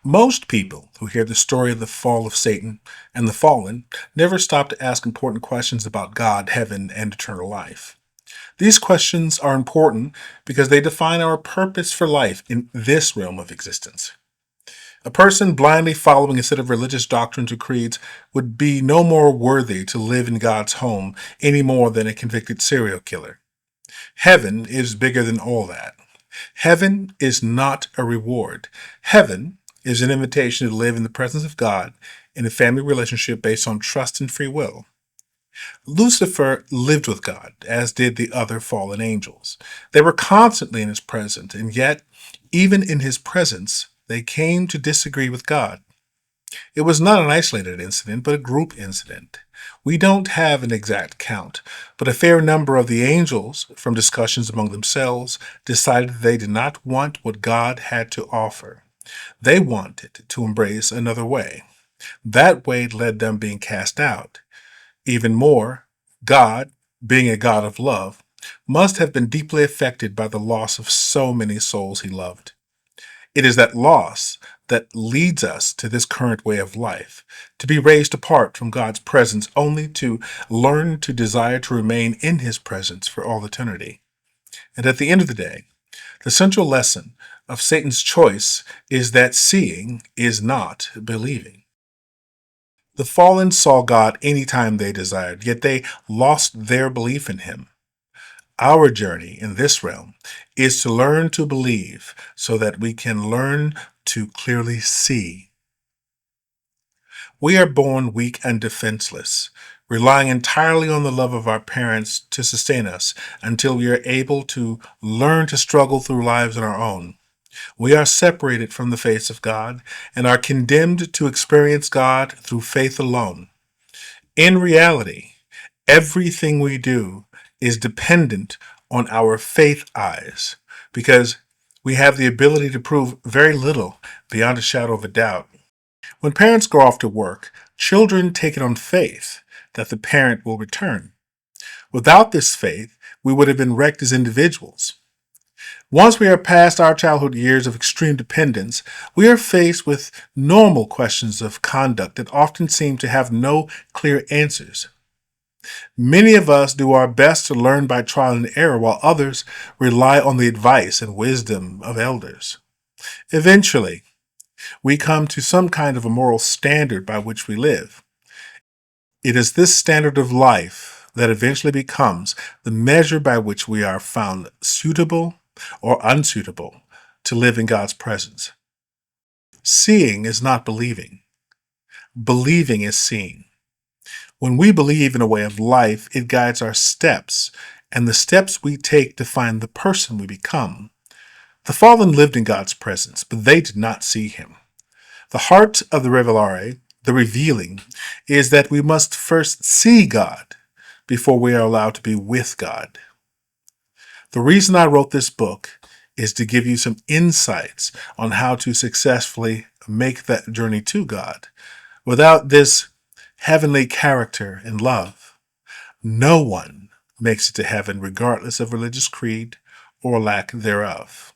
Most people who hear the story of the fall of Satan and the fallen never stop to ask important questions about God, heaven, and eternal life. These questions are important because they define our purpose for life in this realm of existence. A person blindly following a set of religious doctrines or creeds would be no more worthy to live in God's home any more than a convicted serial killer. Heaven is bigger than all that. Heaven is not a reward. Heaven is an invitation to live in the presence of God in a family relationship based on trust and free will. Lucifer lived with God, as did the other fallen angels. They were constantly in his presence, and yet, even in his presence, they came to disagree with God. It was not an isolated incident, but a group incident. We don't have an exact count, but a fair number of the angels, from discussions among themselves, decided they did not want what God had to offer. They wanted to embrace another way. That way led them being cast out. Even more, God, being a God of love, must have been deeply affected by the loss of so many souls he loved. It is that loss that leads us to this current way of life, to be raised apart from God's presence only to learn to desire to remain in his presence for all eternity. And at the end of the day, the central lesson of Satan's choice is that seeing is not believing. The fallen saw God anytime they desired, yet they lost their belief in him. Our journey in this realm is to learn to believe so that we can learn to clearly see. We are born weak and defenseless, relying entirely on the love of our parents to sustain us until we are able to learn to struggle through lives on our own. We are separated from the face of God and are condemned to experience God through faith alone. In reality, everything we do is dependent on our faith eyes because we have the ability to prove very little beyond a shadow of a doubt. When parents go off to work, children take it on faith that the parent will return. Without this faith, we would have been wrecked as individuals. Once we are past our childhood years of extreme dependence, we are faced with normal questions of conduct that often seem to have no clear answers. Many of us do our best to learn by trial and error, while others rely on the advice and wisdom of elders. Eventually, we come to some kind of a moral standard by which we live. It is this standard of life that eventually becomes the measure by which we are found suitable or unsuitable to live in God's presence. Seeing is not believing. Believing is seeing. When we believe in a way of life, it guides our steps and the steps we take to find the person we become. The fallen lived in God's presence, but they did not see him. The heart of the Revelare, the revealing, is that we must first see God before we are allowed to be with God. The reason I wrote this book is to give you some insights on how to successfully make that journey to God. Without this heavenly character and love, no one makes it to heaven regardless of religious creed or lack thereof.